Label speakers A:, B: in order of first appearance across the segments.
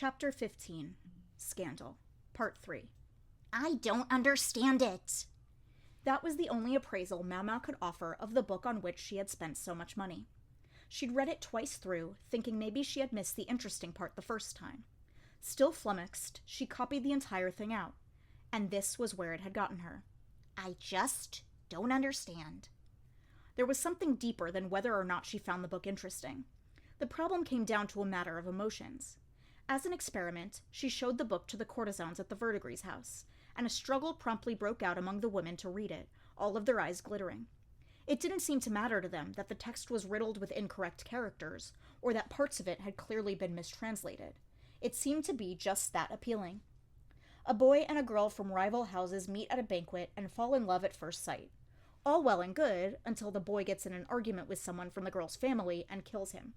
A: Chapter 15, Scandal, Part 3.
B: I don't understand it.
A: That was the only appraisal Mau Mau could offer of the book on which she had spent so much money. She'd read it twice through, thinking maybe she had missed the interesting part the first time. Still flummoxed, she copied the entire thing out. And this was where it had gotten her.
B: I just don't understand.
A: There was something deeper than whether or not she found the book interesting. The problem came down to a matter of emotions. As an experiment, she showed the book to the courtesans at the Verdigris house, and a struggle promptly broke out among the women to read it, all of their eyes glittering. It didn't seem to matter to them that the text was riddled with incorrect characters, or that parts of it had clearly been mistranslated. It seemed to be just that appealing. A boy and a girl from rival houses meet at a banquet and fall in love at first sight. All well and good until the boy gets in an argument with someone from the girl's family and kills him.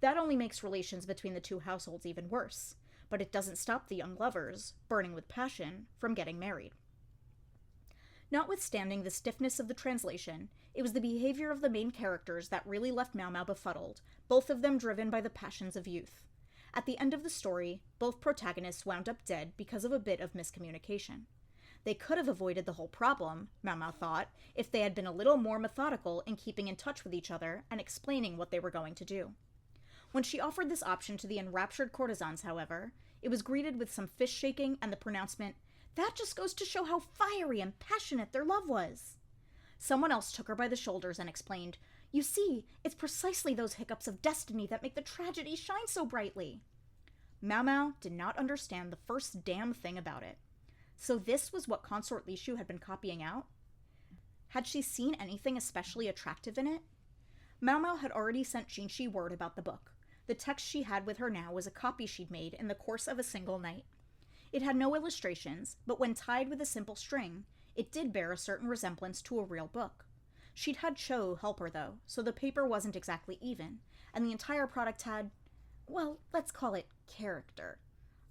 A: That only makes relations between the two households even worse, but it doesn't stop the young lovers, burning with passion, from getting married. Notwithstanding the stiffness of the translation, it was the behavior of the main characters that really left Mau Mau befuddled, both of them driven by the passions of youth. At the end of the story, both protagonists wound up dead because of a bit of miscommunication. They could have avoided the whole problem, Mau Mau thought, if they had been a little more methodical in keeping in touch with each other and explaining what they were going to do. When she offered this option to the enraptured courtesans, however, it was greeted with some fist-shaking and the pronouncement, "That just goes to show how fiery and passionate their love was." Someone else took her by the shoulders and explained, "You see, it's precisely those hiccups of destiny that make the tragedy shine so brightly." Mau Mau did not understand the first damn thing about it. So this was what Consort Lishu had been copying out? Had she seen anything especially attractive in it? Mau Mau had already sent Jinshi word about the book. The text she had with her now was a copy she'd made in the course of a single night. It had no illustrations, but when tied with a simple string, it did bear a certain resemblance to a real book. She'd had Cho help her, though, so the paper wasn't exactly even, and the entire product had, well, let's call it character.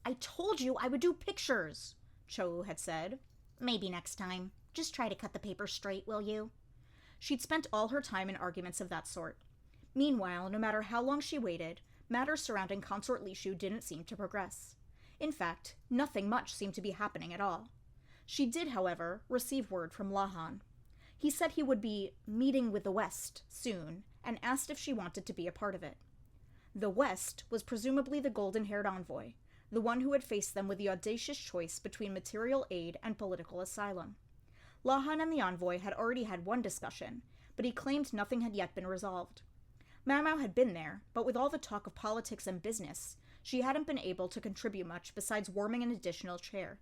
A: "I told you I would do pictures," Cho had said.
B: Maybe next time. Just try to cut the paper straight, will you?
A: She'd spent all her time in arguments of that sort. Meanwhile, no matter how long she waited, matters surrounding Consort Lishu didn't seem to progress. In fact, nothing much seemed to be happening at all. She did, however, receive word from Lahan. He said he would be meeting with the West soon, and asked if she wanted to be a part of it. The West was presumably the golden-haired envoy, the one who had faced them with the audacious choice between material aid and political asylum. Lahan and the envoy had already had one discussion, but he claimed nothing had yet been resolved. Mau Mau had been there, but with all the talk of politics and business, she hadn't been able to contribute much besides warming an additional chair.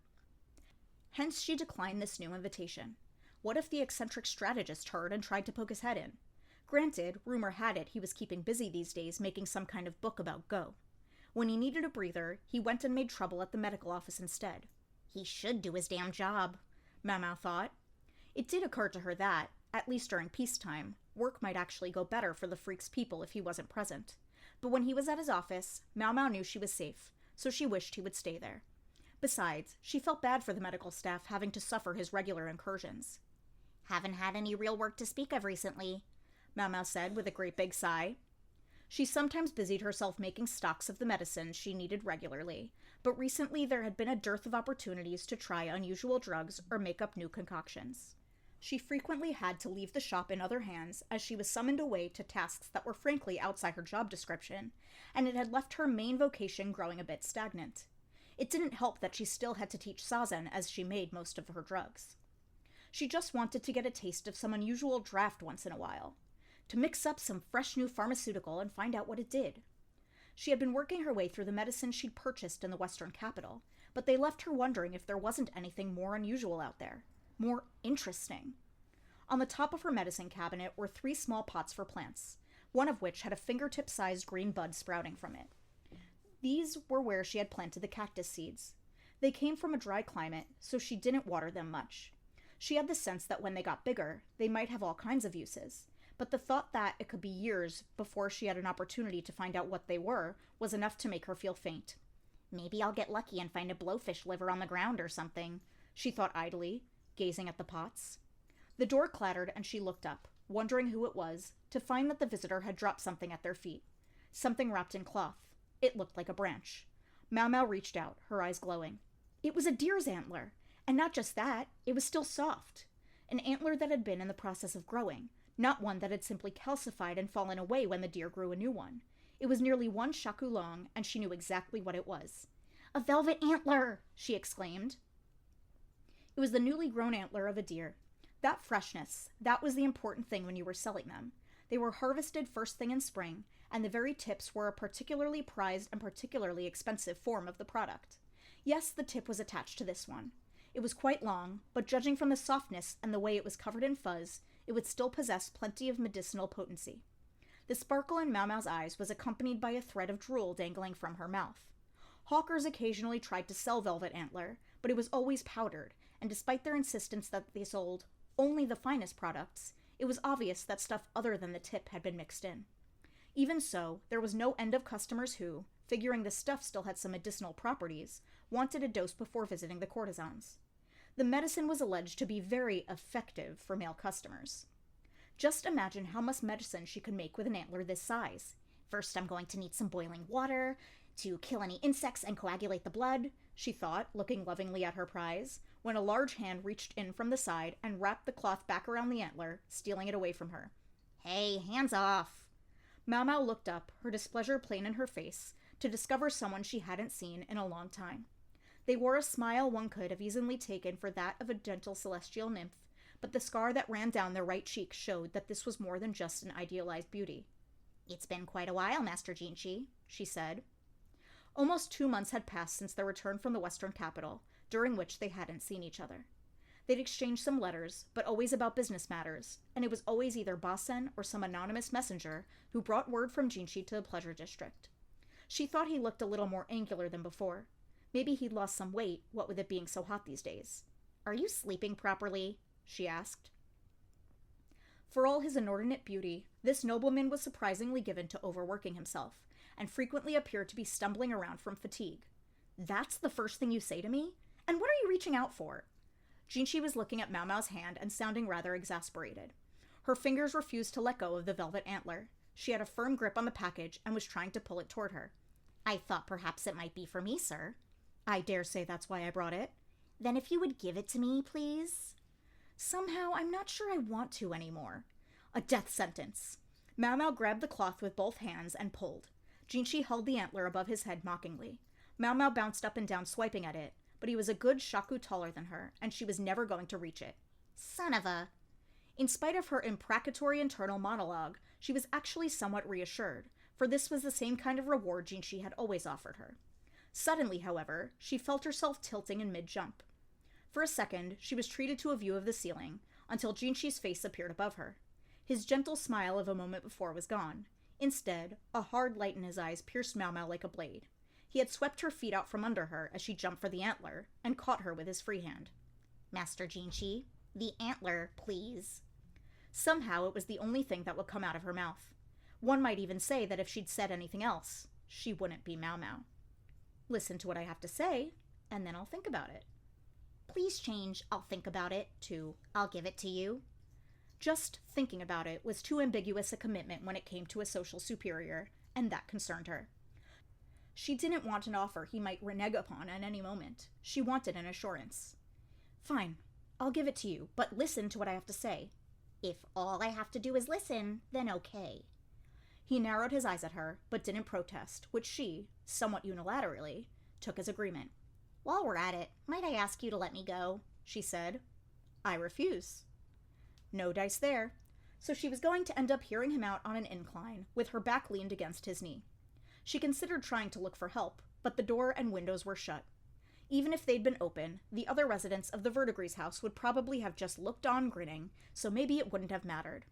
A: Hence she declined this new invitation. What if the eccentric strategist heard and tried to poke his head in? Granted, rumor had it he was keeping busy these days making some kind of book about Go. When he needed a breather, he went and made trouble at the medical office instead.
B: He should do his damn job,
A: Mau Mau thought. It did occur to her that, at least during peacetime, work might actually go better for the freak's people if he wasn't present. But when he was at his office, Mau Mau knew she was safe, so she wished he would stay there. Besides, she felt bad for the medical staff having to suffer his regular incursions.
B: Haven't had any real work to speak of recently,
A: Mau Mau said with a great big sigh. She sometimes busied herself making stocks of the medicines she needed regularly, but recently there had been a dearth of opportunities to try unusual drugs or make up new concoctions. She frequently had to leave the shop in other hands as she was summoned away to tasks that were frankly outside her job description, and it had left her main vocation growing a bit stagnant. It didn't help that she still had to teach Sazen as she made most of her drugs. She just wanted to get a taste of some unusual draft once in a while, to mix up some fresh new pharmaceutical and find out what it did. She had been working her way through the medicines she'd purchased in the Western capital, but they left her wondering if there wasn't anything more unusual out there. More interesting. On the top of her medicine cabinet were 3 small pots for plants, one of which had a fingertip-sized green bud sprouting from it. These were where she had planted the cactus seeds. They came from a dry climate, so she didn't water them much. She had the sense that when they got bigger, they might have all kinds of uses, but the thought that it could be years before she had an opportunity to find out what they were was enough to make her feel faint.
B: Maybe I'll get lucky and find a blowfish liver on the ground or something,
A: she thought idly, gazing at the pots. The door clattered and she looked up, wondering who it was, to find that the visitor had dropped something at their feet. Something wrapped in cloth. It looked like a branch. Mau Mau reached out, her eyes glowing. It was a deer's antler, and not just that, it was still soft. An antler that had been in the process of growing, not one that had simply calcified and fallen away when the deer grew a new one. It was nearly 1 shaku long, and she knew exactly what it was.
B: A velvet antler! She exclaimed.
A: It was the newly grown antler of a deer. That freshness, that was the important thing when you were selling them. They were harvested first thing in spring, and the very tips were a particularly prized and particularly expensive form of the product. Yes, the tip was attached to this one. It was quite long, but judging from the softness and the way it was covered in fuzz, it would still possess plenty of medicinal potency. The sparkle in Mau Mau's eyes was accompanied by a thread of drool dangling from her mouth. Hawkers occasionally tried to sell velvet antler, but it was always powdered, and despite their insistence that they sold only the finest products, it was obvious that stuff other than the tip had been mixed in. Even so, there was no end of customers who, figuring the stuff still had some medicinal properties, wanted a dose before visiting the courtesans. The medicine was alleged to be very effective for male customers. Just imagine how much medicine she could make with an antler this size.
B: First, I'm going to need some boiling water to kill any insects and coagulate the blood,
A: she thought, looking lovingly at her prize, when a large hand reached in from the side and wrapped the cloth back around the antler, stealing it away from her.
B: Hey, hands off!
A: Mau Mau looked up, her displeasure plain in her face, to discover someone she hadn't seen in a long time. They wore a smile one could have easily taken for that of a gentle celestial nymph, but the scar that ran down their right cheek showed that this was more than just an idealized beauty.
B: It's been quite a while, Master Jinchi, she said.
A: Almost 2 months had passed since their return from the western capital, during which they hadn't seen each other. They'd exchanged some letters, but always about business matters, and it was always either Basen or some anonymous messenger who brought word from Jinchi to the Pleasure District. She thought he looked a little more angular than before. Maybe he'd lost some weight, what with it being so hot these days.
B: Are you sleeping properly? She asked.
A: For all his inordinate beauty, this nobleman was surprisingly given to overworking himself, and frequently appeared to be stumbling around from fatigue. That's the first thing you say to me? And what are you reaching out for? Jinchi was looking at Mau Mau's hand and sounding rather exasperated. Her fingers refused to let go of the velvet antler. She had a firm grip on the package and was trying to pull it toward her.
B: I thought perhaps it might be for me, sir.
A: I dare say that's why I brought it.
B: Then if you would give it to me, please?
A: Somehow, I'm not sure I want to anymore. A death sentence. Mau Mau grabbed the cloth with both hands and pulled. Jinchi held the antler above his head mockingly. Mau Mau bounced up and down swiping at it, but he was a good shaku taller than her, and she was never going to reach it.
B: Son of a...
A: In spite of her imprecatory internal monologue, she was actually somewhat reassured, for this was the same kind of reward Jinchi had always offered her. Suddenly, however, she felt herself tilting in mid-jump. For a second, she was treated to a view of the ceiling, until Jinchi's face appeared above her. His gentle smile of a moment before was gone. Instead, a hard light in his eyes pierced Mau Mau like a blade. He had swept her feet out from under her as she jumped for the antler, and caught her with his free hand.
B: Master Jinchi, the antler, please.
A: Somehow it was the only thing that would come out of her mouth. One might even say that if she'd said anything else, she wouldn't be Mau Mau. Listen to what I have to say, and then I'll think about it.
B: Please change "I'll think about it" to "I'll give it to you."
A: Just thinking about it was too ambiguous a commitment when it came to a social superior, and that concerned her. She didn't want an offer he might renege upon at any moment. She wanted an assurance. Fine, I'll give it to you, but listen to what I have to say.
B: If all I have to do is listen, then okay.
A: He narrowed his eyes at her, but didn't protest, which she, somewhat unilaterally, took as agreement.
B: While we're at it, might I ask you to let me go? She said.
A: I refuse. No dice there. So she was going to end up hearing him out on an incline, with her back leaned against his knee. She considered trying to look for help, but the door and windows were shut. Even if they'd been open, the other residents of the Verdigris house would probably have just looked on grinning, so maybe it wouldn't have mattered.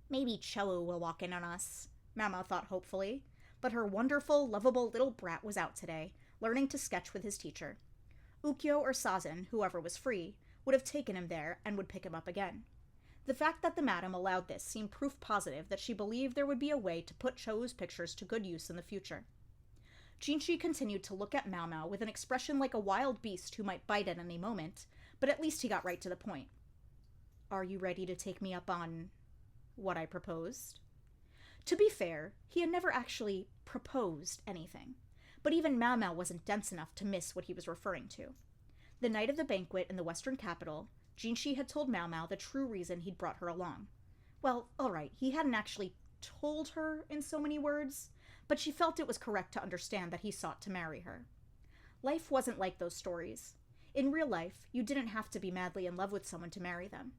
B: Maybe Cho will walk in on us,
A: Mau Mau thought hopefully, but her wonderful, lovable little brat was out today, learning to sketch with his teacher. Ukyo or Sazen, whoever was free, would have taken him there and would pick him up again. The fact that the madam allowed this seemed proof positive that she believed there would be a way to put Cho's pictures to good use in the future. Jinchi continued to look at Mau Mau with an expression like a wild beast who might bite at any moment, but at least he got right to the point. Are you ready to take me up on what I proposed? To be fair, he had never actually proposed anything, but even Mau Mau wasn't dense enough to miss what he was referring to. The night of the banquet in the western capital, Jinshi had told Mau Mau the true reason he'd brought her along. Well, alright, he hadn't actually told her in so many words, but she felt it was correct to understand that he sought to marry her. Life wasn't like those stories. In real life, you didn't have to be madly in love with someone to marry them.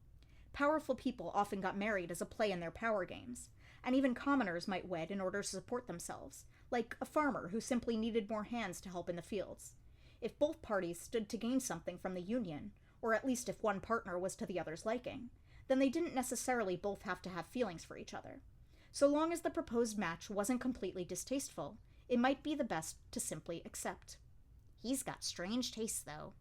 A: Powerful people often got married as a play in their power games, and even commoners might wed in order to support themselves, like a farmer who simply needed more hands to help in the fields. If both parties stood to gain something from the union, or at least if one partner was to the other's liking, then they didn't necessarily both have to have feelings for each other. So long as the proposed match wasn't completely distasteful, it might be the best to simply accept.
B: He's got strange tastes, though.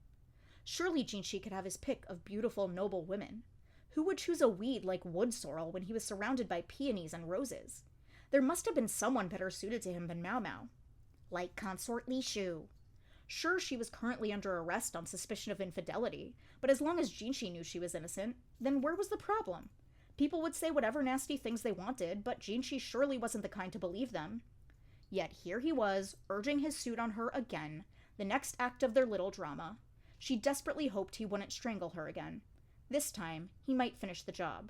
A: Surely Jinshi could have his pick of beautiful, noble women. Who would choose a weed like wood sorrel when he was surrounded by peonies and roses? There must have been someone better suited to him than Mau Mau.
B: Like Consort Lishu.
A: Sure, she was currently under arrest on suspicion of infidelity, but as long as Jinshi knew she was innocent, then where was the problem? People would say whatever nasty things they wanted, but Jinshi surely wasn't the kind to believe them. Yet here he was, urging his suit on her again, the next act of their little drama. She desperately hoped he wouldn't strangle her again. This time, he might finish the job.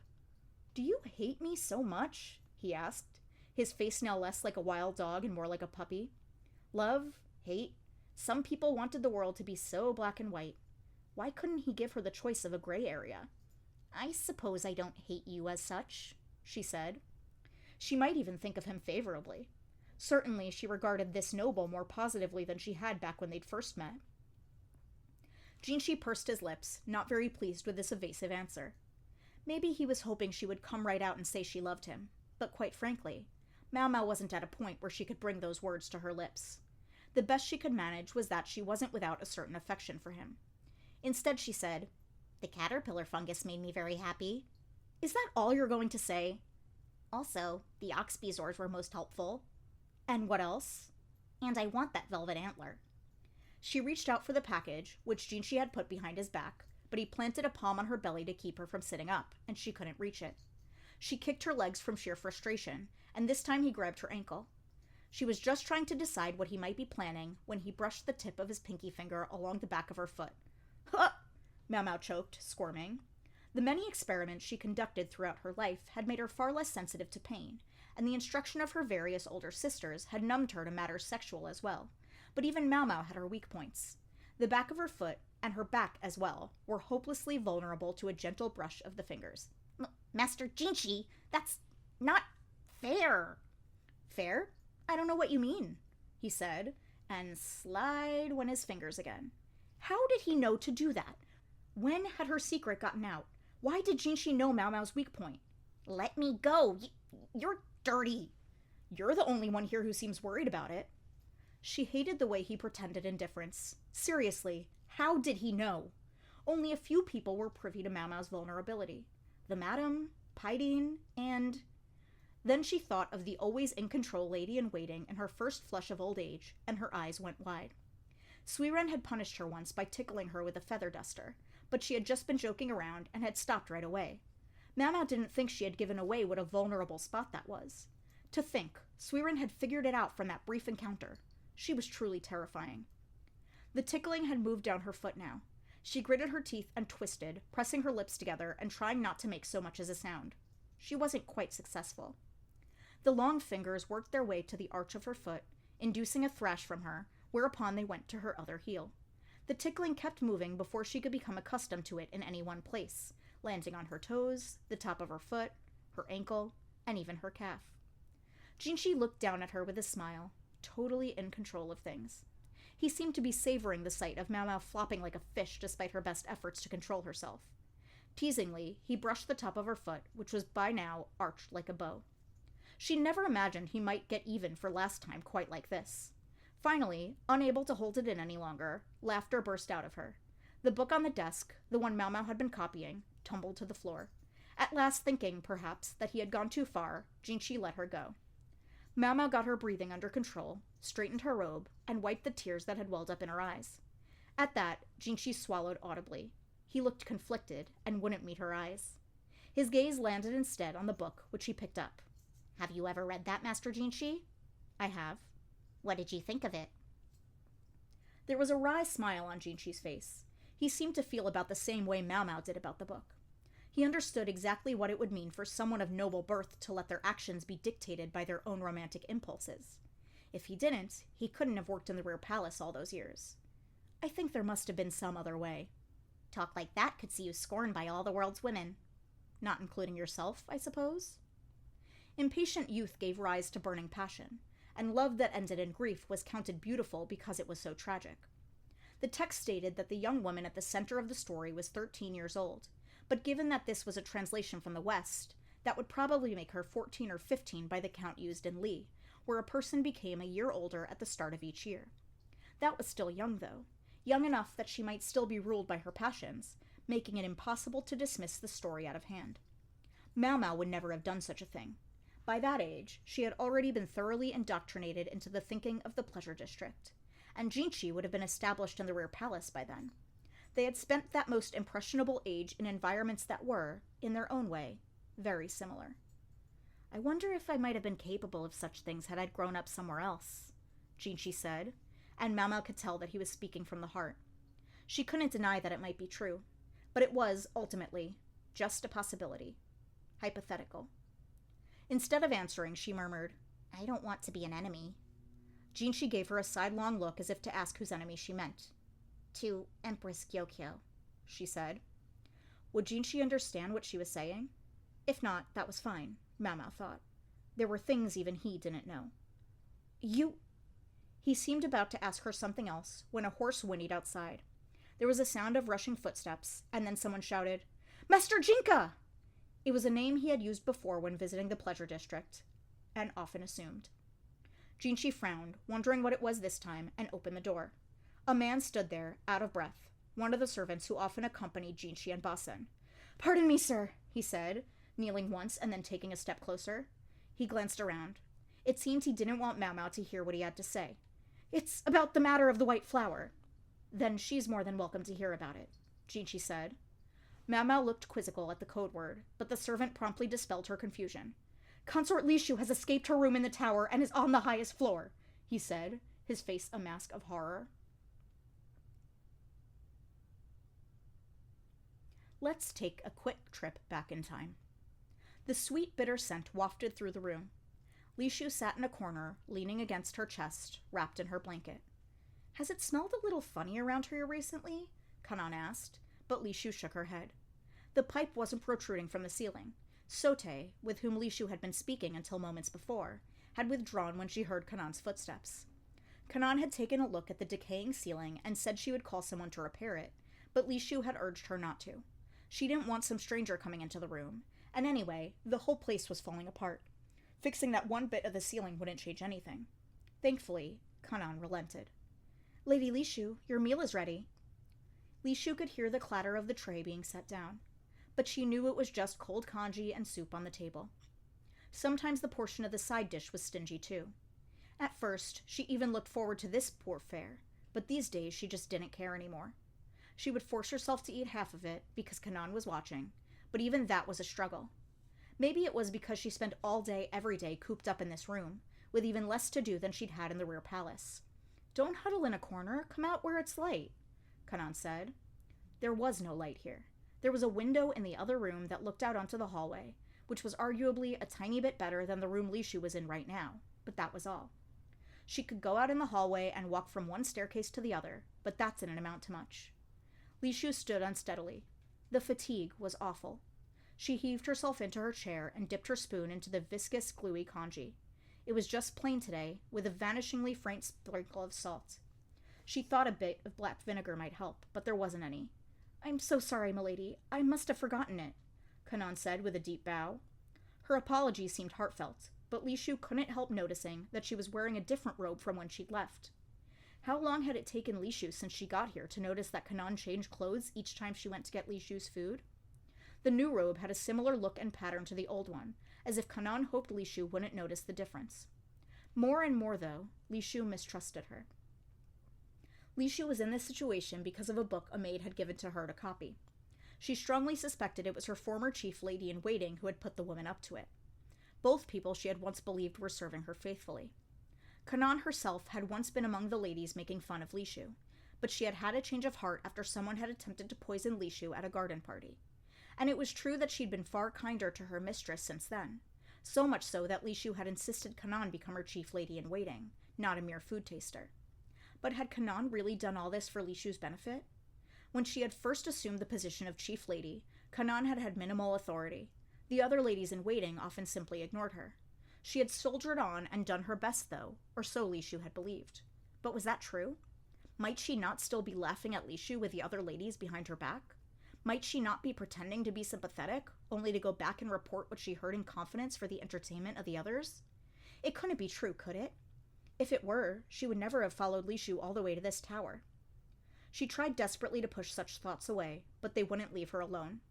A: "Do you hate me so much?" he asked, his face now less like a wild dog and more like a puppy. Love, hate, some people wanted the world to be so black and white. Why couldn't he give her the choice of a gray area?
B: "I suppose I don't hate you as such," she said.
A: She might even think of him favorably. Certainly, she regarded this noble more positively than she had back when they'd first met. Jinshi pursed his lips, not very pleased with this evasive answer. Maybe he was hoping she would come right out and say she loved him, but quite frankly, Mau Mau wasn't at a point where she could bring those words to her lips. The best she could manage was that she wasn't without a certain affection for him. Instead, she said,
B: "The caterpillar fungus made me very happy."
A: "Is that all you're going to say?"
B: "Also, the ox bezoars were most helpful."
A: "And what else?"
B: "And I want that velvet antler."
A: She reached out for the package, which Jinshi had put behind his back, but he planted a palm on her belly to keep her from sitting up, and she couldn't reach it. She kicked her legs from sheer frustration, and this time he grabbed her ankle. She was just trying to decide what he might be planning when he brushed the tip of his pinky finger along the back of her foot. "Huh!" Mau Mau choked, squirming. The many experiments she conducted throughout her life had made her far less sensitive to pain, and the instruction of her various older sisters had numbed her to matters sexual as well. But even Mau Mau had her weak points. The back of her foot, and her back as well, were hopelessly vulnerable to a gentle brush of the fingers.
B: "Master Jinshi, that's not fair."
A: "Fair? I don't know what you mean," he said, and slide went his fingers again. How did he know to do that? When had her secret gotten out? Why did Jinshi know Mau Mau's weak point?
B: "Let me go. You're dirty."
A: "You're the only one here who seems worried about it." She hated the way he pretended indifference. Seriously, how did he know? Only a few people were privy to Mau Mau's vulnerability. The Madam, Paidin, and... Then she thought of the always in-control lady-in-waiting in her first flush of old age, and her eyes went wide. Suiren had punished her once by tickling her with a feather duster, but she had just been joking around and had stopped right away. Mau Mau didn't think she had given away what a vulnerable spot that was. To think, Suiren had figured it out from that brief encounter. She was truly terrifying. The tickling had moved down her foot now. She gritted her teeth and twisted, pressing her lips together and trying not to make so much as a sound. She wasn't quite successful. The long fingers worked their way to the arch of her foot, inducing a thrash from her, whereupon they went to her other heel. The tickling kept moving before she could become accustomed to it in any one place, landing on her toes, the top of her foot, her ankle, and even her calf. Jinshi looked down at her with a smile, totally in control of things. He seemed to be savoring the sight of Mau Mau flopping like a fish despite her best efforts to control herself. Teasingly, he brushed the top of her foot, which was by now arched like a bow. She never imagined he might get even for last time quite like this. Finally, unable to hold it in any longer, laughter burst out of her. The book on the desk, the one Mau Mau had been copying, tumbled to the floor. At last thinking, perhaps, that he had gone too far, Jinshi let her go. Mau Mau got her breathing under control, straightened her robe, and wiped the tears that had welled up in her eyes. At that, Jinshi swallowed audibly. He looked conflicted and wouldn't meet her eyes. His gaze landed instead on the book, which he picked up.
B: "Have you ever read that, Master Jinshi?"
A: "I have."
B: "What did you think of it?"
A: There was a wry smile on Jinchi's face. He seemed to feel about the same way Mao Mao did about the book. He understood exactly what it would mean for someone of noble birth to let their actions be dictated by their own romantic impulses. If he didn't, he couldn't have worked in the rear palace all those years. I think there must have been some other way.
B: Talk like that could see you scorned by all the world's women.
A: Not including yourself, I suppose? Impatient youth gave rise to burning passion, and love that ended in grief was counted beautiful because it was so tragic. The text stated that the young woman at the center of the story was 13 years old, but given that this was a translation from the West, that would probably make her 14 or 15 by the count used in Li, where a person became a year older at the start of each year. That was still young, though, young enough that she might still be ruled by her passions, making it impossible to dismiss the story out of hand. Mao Mao would never have done such a thing. By that age, she had already been thoroughly indoctrinated into the thinking of the pleasure district, and Jinchi would have been established in the rear palace by then. They had spent that most impressionable age in environments that were, in their own way, very similar. I wonder if I might have been capable of such things had I grown up somewhere else, Jinchi said, and Mao Mao could tell that he was speaking from the heart. She couldn't deny that it might be true, but it was, ultimately, just a possibility. Hypothetical. Instead of answering, she murmured,
B: I don't want to be an enemy.
A: Jinchi gave her a sidelong look as if to ask whose enemy she meant.
B: To Empress Gyokyo,
A: she said. Would Jinchi understand what she was saying? If not, that was fine, Mao Mao thought. There were things even he didn't know. You... He seemed about to ask her something else when a horse whinnied outside. There was a sound of rushing footsteps, and then someone shouted, Master Jinka! It was a name he had used before when visiting the pleasure district, and often assumed. Jinchi frowned, wondering what it was this time, and opened the door. A man stood there, out of breath, one of the servants who often accompanied Jinchi and Basen. Pardon me, sir, he said, kneeling once and then taking a step closer. He glanced around. It seemed he didn't want Mao Mao to hear what he had to say. It's about the matter of the white flower. Then she's more than welcome to hear about it, Jinchi said. Mao Mao looked quizzical at the code word, but the servant promptly dispelled her confusion. Consort Lishu has escaped her room in the tower and is on the highest floor, he said, his face a mask of horror. Let's take a quick trip back in time. The sweet, bitter scent wafted through the room. Lishu sat in a corner, leaning against her chest, wrapped in her blanket. Has it smelled a little funny around here recently? Kanan asked, but Lishu shook her head. The pipe wasn't protruding from the ceiling. Sote, with whom Lishu had been speaking until moments before, had withdrawn when she heard Kanan's footsteps. Kanan had taken a look at the decaying ceiling and said she would call someone to repair it, but Lishu had urged her not to. She didn't want some stranger coming into the room, and anyway, the whole place was falling apart. Fixing that one bit of the ceiling wouldn't change anything. Thankfully, Kanan relented. Lady Lishu, your meal is ready. Lishu could hear the clatter of the tray being set down, but she knew it was just cold congee and soup on the table. Sometimes the portion of the side dish was stingy too. At first, she even looked forward to this poor fare, but these days she just didn't care anymore. She would force herself to eat half of it because Kanan was watching, but even that was a struggle. Maybe it was because she spent all day every day cooped up in this room, with even less to do than she'd had in the rear palace. Don't huddle in a corner, come out where it's light, Kanan said. There was no light here. There was a window in the other room that looked out onto the hallway, which was arguably a tiny bit better than the room Lishu was in right now, but that was all. She could go out in the hallway and walk from one staircase to the other, but that didn't amount to much. Lishu stood unsteadily. The fatigue was awful. She heaved herself into her chair and dipped her spoon into the viscous, gluey congee. It was just plain today, with a vanishingly faint sprinkle of salt. She thought a bit of black vinegar might help, but there wasn't any. I'm so sorry, milady. I must have forgotten it, Kanan said with a deep bow. Her apology seemed heartfelt, but Lishu couldn't help noticing that she was wearing a different robe from when she'd left. How long had it taken Lishu since she got here to notice that Kanan changed clothes each time she went to get Lishu's food? The new robe had a similar look and pattern to the old one, as if Kanan hoped Lishu wouldn't notice the difference. More and more, though, Lishu mistrusted her. Lishu was in this situation because of a book a maid had given to her to copy. She strongly suspected it was her former chief lady-in-waiting who had put the woman up to it. Both people she had once believed were serving her faithfully. Kanan herself had once been among the ladies making fun of Lishu, but she had had a change of heart after someone had attempted to poison Lishu at a garden party. And it was true that she'd been far kinder to her mistress since then, so much so that Lishu had insisted Kanan become her chief lady-in-waiting, not a mere food taster. But had Kanan really done all this for Lishu's benefit? When she had first assumed the position of chief lady, Kanan had had minimal authority. The other ladies-in-waiting often simply ignored her. She had soldiered on and done her best, though, or so Lishu had believed. But was that true? Might she not still be laughing at Lishu with the other ladies behind her back? Might she not be pretending to be sympathetic, only to go back and report what she heard in confidence for the entertainment of the others? It couldn't be true, could it? If it were, she would never have followed Lishu all the way to this tower. She tried desperately to push such thoughts away, but they wouldn't leave her alone.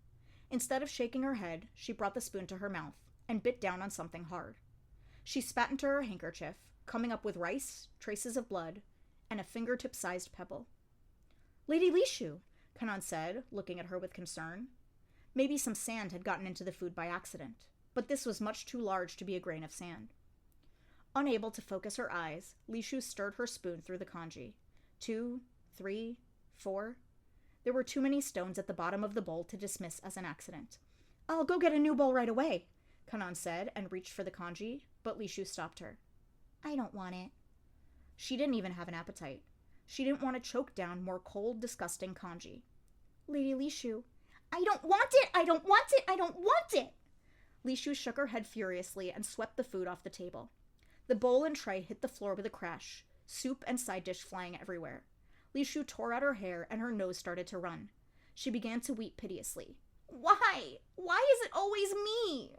A: Instead of shaking her head, she brought the spoon to her mouth and bit down on something hard. She spat into her handkerchief, coming up with rice, traces of blood, and a fingertip-sized pebble. "Lady Lishu," Kanan said, looking at her with concern. Maybe some sand had gotten into the food by accident, but this was much too large to be a grain of sand. Unable to focus her eyes, Lishu stirred her spoon through the kanji. 2, 3, 4. There were too many stones at the bottom of the bowl to dismiss as an accident. "I'll go get a new bowl right away," Kanan said, and reached for the kanji, but Lishu stopped her.
B: "I don't want it."
A: She didn't even have an appetite. She didn't want to choke down more cold, disgusting kanji.
B: "Lady Lishu, I don't want it! I don't want it! I don't want it!"
A: Lishu shook her head furiously and swept the food off the table. The bowl and tray hit the floor with a crash, soup and side dish flying everywhere. Lishu tore out her hair and her nose started to run. She began to weep piteously. "Why? Why is it always me?"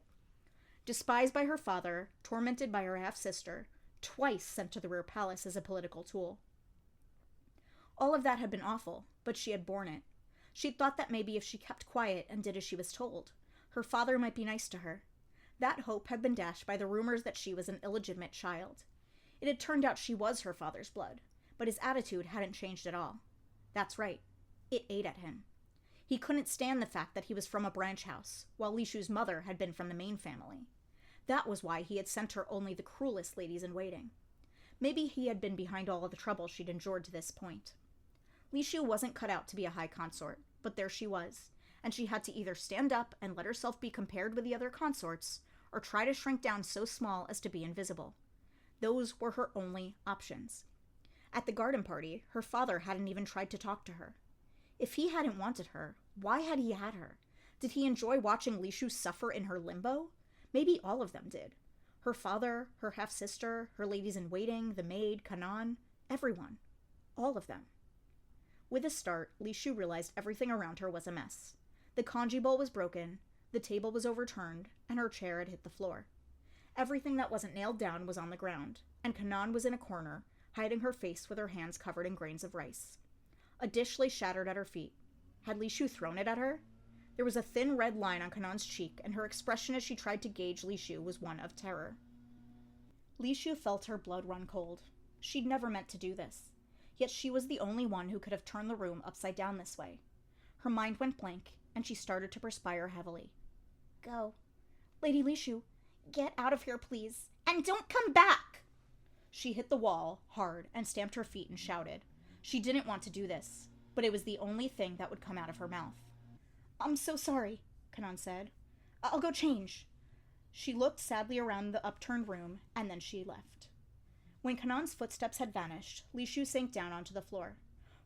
A: Despised by her father, tormented by her half-sister, twice sent to the rear palace as a political tool. All of that had been awful, but she had borne it. She'd thought that maybe if she kept quiet and did as she was told, her father might be nice to her. That hope had been dashed by the rumors that she was an illegitimate child. It had turned out she was her father's blood, but his attitude hadn't changed at all. That's right. It ate at him. He couldn't stand the fact that he was from a branch house, while Lishu's mother had been from the main family. That was why he had sent her only the cruelest ladies-in-waiting. Maybe he had been behind all of the trouble she'd endured to this point. Lishu wasn't cut out to be a high consort, but there she was, and she had to either stand up and let herself be compared with the other consorts, or try to shrink down so small as to be invisible. Those were her only options. At the garden party, her father hadn't even tried to talk to her. If he hadn't wanted her, why had he had her? Did he enjoy watching Lishu suffer in her limbo? Maybe all of them did. Her father, her half-sister, her ladies-in-waiting, the maid, Kanan, everyone. All of them. With a start, Lishu realized everything around her was a mess. The kanji bowl was broken, the table was overturned, and her chair had hit the floor. Everything that wasn't nailed down was on the ground, and Kanan was in a corner, hiding her face with her hands covered in grains of rice. A dish lay shattered at her feet. Had Lishu thrown it at her? There was a thin red line on Kanan's cheek, and her expression as she tried to gauge Lishu was one of terror. Lishu felt her blood run cold. She'd never meant to do this. Yet she was the only one who could have turned the room upside down this way. Her mind went blank, and she started to perspire heavily.
B: "Go.
A: Lady Lishu,
B: Get out of here, please. And don't come back!"
A: She hit the wall hard and stamped her feet and shouted. She didn't want to do this, but it was the only thing that would come out of her mouth. "I'm so sorry," Kanan said. "I'll go change." She looked sadly around the upturned room, and then she left. When Kanan's footsteps had vanished, Lishu sank down onto the floor.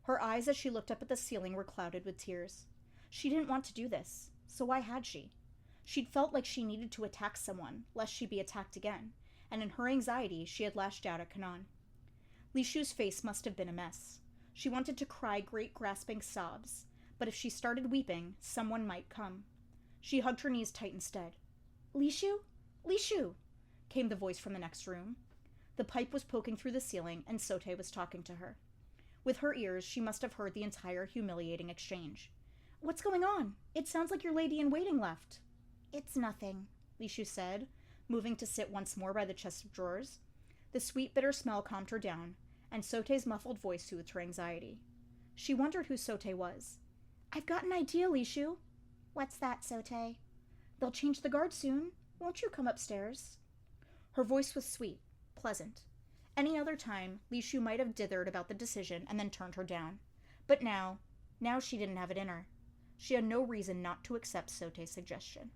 A: Her eyes as she looked up at the ceiling were clouded with tears. She didn't want to do this, so why had she? She'd felt like she needed to attack someone, lest she be attacked again, and in her anxiety she had lashed out at Kanan. Lishu's face must have been a mess. She wanted to cry great grasping sobs, but if she started weeping, someone might come. She hugged her knees tight instead. "Lishu? Lishu!" came the voice from the next room. The pipe was poking through the ceiling, and Sote was talking to her. With her ears, she must have heard the entire humiliating exchange. "What's going on? It sounds like your lady-in-waiting left."
B: "It's nothing,"
A: Lishu said, moving to sit once more by the chest of drawers. The sweet, bitter smell calmed her down, and Sote's muffled voice soothed her anxiety. She wondered who Sote was. "I've got an idea, Lishu."
B: "What's that, Sote?"
A: "They'll change the guard soon. Won't you come upstairs?" Her voice was sweet, pleasant. Any other time, Lishu might have dithered about the decision and then turned her down. But now she didn't have it in her. She had no reason not to accept Sote's suggestion.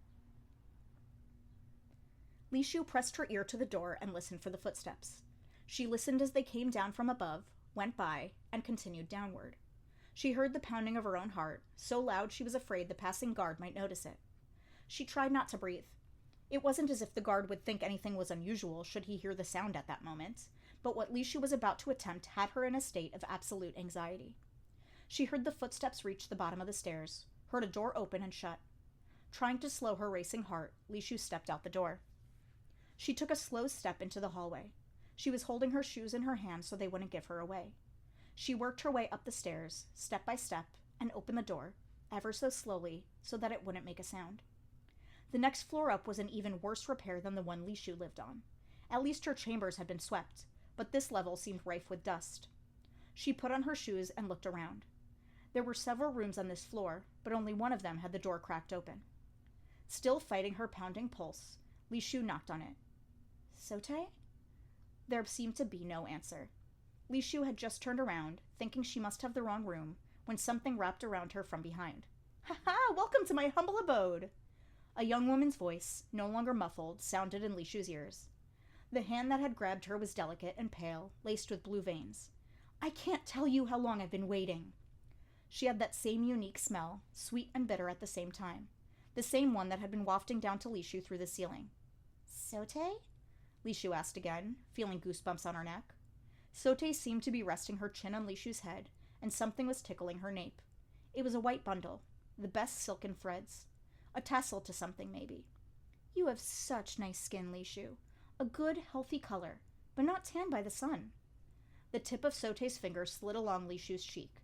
A: Lishu pressed her ear to the door and listened for the footsteps. She listened as they came down from above, went by, and continued downward. She heard the pounding of her own heart, so loud she was afraid the passing guard might notice it. She tried not to breathe. It wasn't as if the guard would think anything was unusual should he hear the sound at that moment, but what Lishu was about to attempt had her in a state of absolute anxiety. She heard the footsteps reach the bottom of the stairs, heard a door open and shut. Trying to slow her racing heart, Lishu stepped out the door. She took a slow step into the hallway. She was holding her shoes in her hand so they wouldn't give her away. She worked her way up the stairs, step by step, and opened the door, ever so slowly, so that it wouldn't make a sound. The next floor up was in even worse repair than the one Lishu lived on. At least her chambers had been swept, but this level seemed rife with dust. She put on her shoes and looked around. There were several rooms on this floor, but only one of them had the door cracked open. Still fighting her pounding pulse, Lishu knocked on it. Sote? There seemed to be no answer. Lishu had just turned around, thinking she must have the wrong room, when something wrapped around her from behind. Ha-ha! Welcome to my humble abode! A young woman's voice, no longer muffled, sounded in Lishu's ears. The hand that had grabbed her was delicate and pale, laced with blue veins. I can't tell you how long I've been waiting. She had that same unique smell, sweet and bitter at the same time, the same one that had been wafting down to Lishu through the ceiling. Sote? Lishu asked again, feeling goosebumps on her neck. Sote seemed to be resting her chin on Lishu's head, and something was tickling her nape. It was a white bundle, the best silken threads. A tassel to something, maybe. You have such nice skin, Lishu. A good, healthy color, but not tanned by the sun. The tip of Sote's finger slid along Lishu's cheek.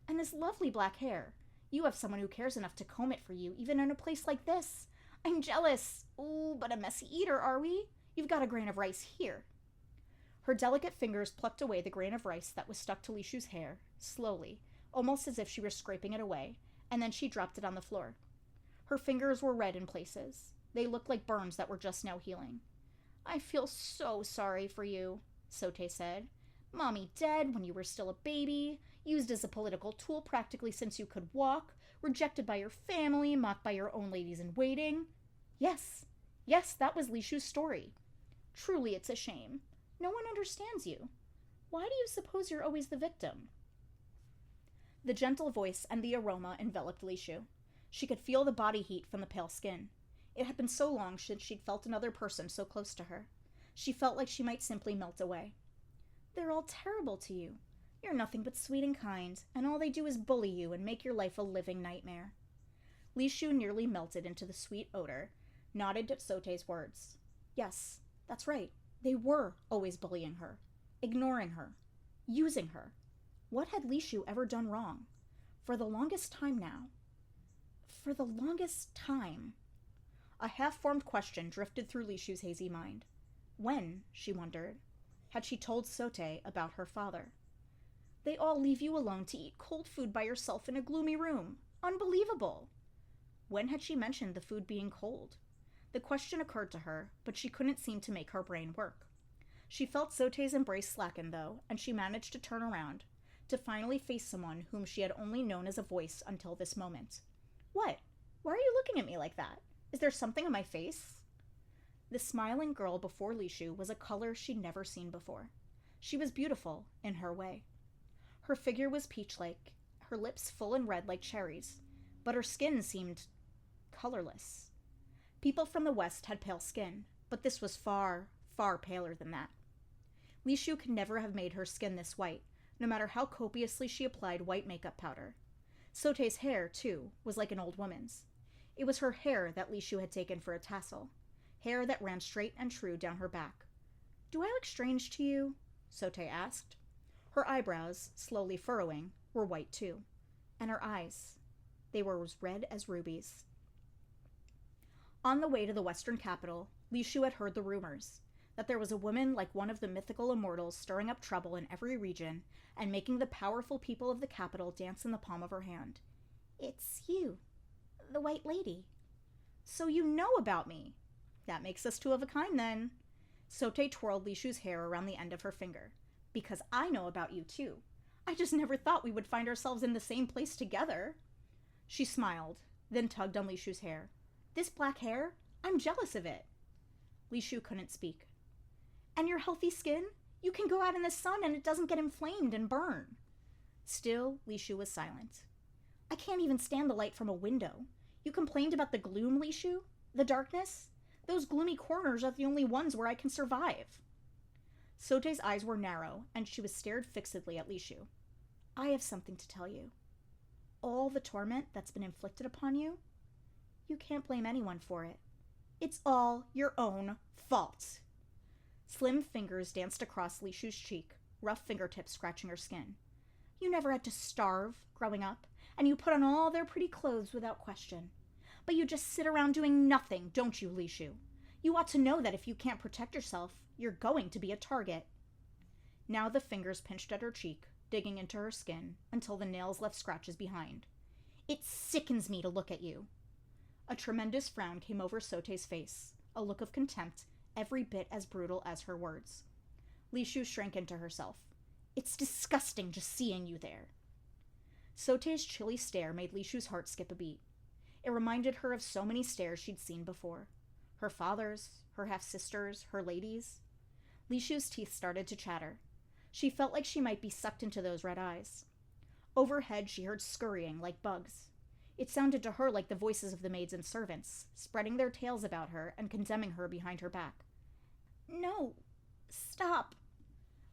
A: And this lovely black hair. You have someone who cares enough to comb it for you, even in a place like this. I'm jealous. Ooh, but a messy eater, are we? You've got a grain of rice here. Her delicate fingers plucked away the grain of rice that was stuck to Lishu's hair, slowly, almost as if she were scraping it away, and then she dropped it on the floor. Her fingers were red in places. They looked like burns that were just now healing. I feel so sorry for you, Sote said. Mommy dead when you were still a baby, used as a political tool practically since you could walk, rejected by your family, mocked by your own ladies-in-waiting. Yes, that was Lishu's story. Truly, it's a shame. No one understands you. Why do you suppose you're always the victim? The gentle voice and the aroma enveloped Lishu. She could feel the body heat from the pale skin. It had been so long since she'd felt another person so close to her. She felt like she might simply melt away. They're all terrible to you. You're nothing but sweet and kind, and all they do is bully you and make your life a living nightmare. Lishu nearly melted into the sweet odor, nodded at Sote's words. Yes, that's right. They were always bullying her, ignoring her, using her. What had Lishu ever done wrong? For the longest time now. For the longest time. A half-formed question drifted through Lishu's hazy mind. When, she wondered, had she told Sote about her father? They all leave you alone to eat cold food by yourself in a gloomy room. Unbelievable! When had she mentioned the food being cold? The question occurred to her, but she couldn't seem to make her brain work. She felt Sote's embrace slacken, though, and she managed to turn around, to finally face someone whom she had only known as a voice until this moment. What? Why are you looking at me like that? Is there something on my face? The smiling girl before Lishu was a color she'd never seen before. She was beautiful, in her way. Her figure was peach-like, her lips full and red like cherries, but her skin seemed colorless. People from the West had pale skin, but this was far, far paler than that. Lishu could never have made her skin this white, no matter how copiously she applied white makeup powder. Sote's hair, too, was like an old woman's. It was her hair that Lishu had taken for a tassel, hair that ran straight and true down her back. Do I look strange to you? Sote asked. Her eyebrows, slowly furrowing, were white too, and her eyes, they were as red as rubies. On the way to the western capital, Lishu had heard the rumors that there was a woman like one of the mythical immortals stirring up trouble in every region and making the powerful people of the capital dance in the palm of her hand. It's you, the White Lady. So you know about me. That makes us two of a kind, then. Sote twirled Lishu's hair around the end of her finger. Because I know about you, too. I just never thought we would find ourselves in the same place together. She smiled, then tugged on Lishu's hair. This black hair? I'm jealous of it. Lishu couldn't speak. And your healthy skin? You can go out in the sun and it doesn't get inflamed and burn. Still, Lishu was silent. I can't even stand the light from a window. You complained about the gloom, Lishu? The darkness? Those gloomy corners are the only ones where I can survive. Sote's eyes were narrow, and she was stared fixedly at Lishu. I have something to tell you. All the torment that's been inflicted upon you, you can't blame anyone for it. It's all your own fault. Slim fingers danced across Lishu's cheek, rough fingertips scratching her skin. You never had to starve growing up, and you put on all their pretty clothes without question. But you just sit around doing nothing, don't you, Lishu? You ought to know that if you can't protect yourself, you're going to be a target. Now the fingers pinched at her cheek, digging into her skin, until the nails left scratches behind. It sickens me to look at you. A tremendous frown came over Sote's face, a look of contempt, every bit as brutal as her words. Lishu shrank into herself. It's disgusting just seeing you there. Sote's chilly stare made Lishu's heart skip a beat. It reminded her of so many stares she'd seen before. Her father's, her half-sisters, her ladies. Lishu's teeth started to chatter. She felt like she might be sucked into those red eyes. Overhead she heard scurrying like bugs. It sounded to her like the voices of the maids and servants, spreading their tales about her and condemning her behind her back. No, stop.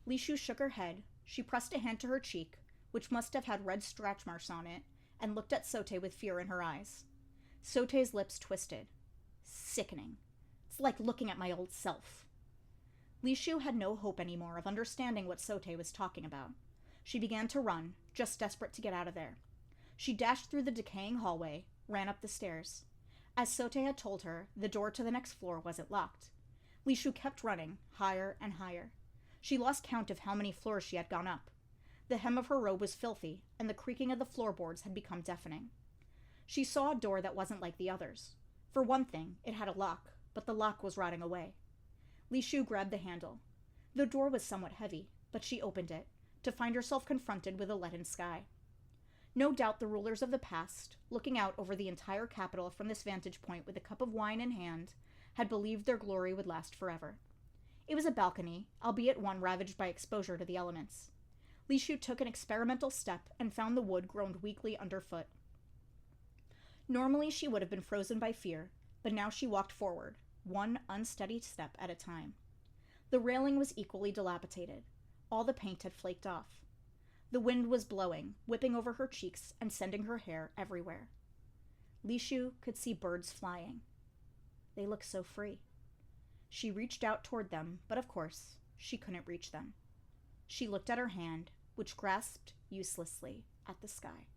A: Lishu shook her head. She pressed a hand to her cheek, which must have had red scratch marks on it, and looked at Sote with fear in her eyes. Sote's lips twisted. Sickening. It's like looking at my old self. Lishu had no hope anymore of understanding what Sote was talking about. She began to run, just desperate to get out of there. She dashed through the decaying hallway, ran up the stairs. As Sote had told her, the door to the next floor wasn't locked. Lishu kept running, higher and higher. She lost count of how many floors she had gone up. The hem of her robe was filthy, and the creaking of the floorboards had become deafening. She saw a door that wasn't like the others. For one thing, it had a lock, but the lock was rotting away. Lishu grabbed the handle. The door was somewhat heavy, but she opened it, to find herself confronted with a leaden sky. No doubt the rulers of the past, looking out over the entire capital from this vantage point with a cup of wine in hand, had believed their glory would last forever. It was a balcony, albeit one ravaged by exposure to the elements. Lishu took an experimental step and found the wood groaned weakly underfoot. Normally she would have been frozen by fear, but now she walked forward, one unsteady step at a time. The railing was equally dilapidated. All the paint had flaked off. The wind was blowing, whipping over her cheeks and sending her hair everywhere. Lishu could see birds flying. They looked so free. She reached out toward them, but of course, she couldn't reach them. She looked at her hand, which grasped uselessly at the sky.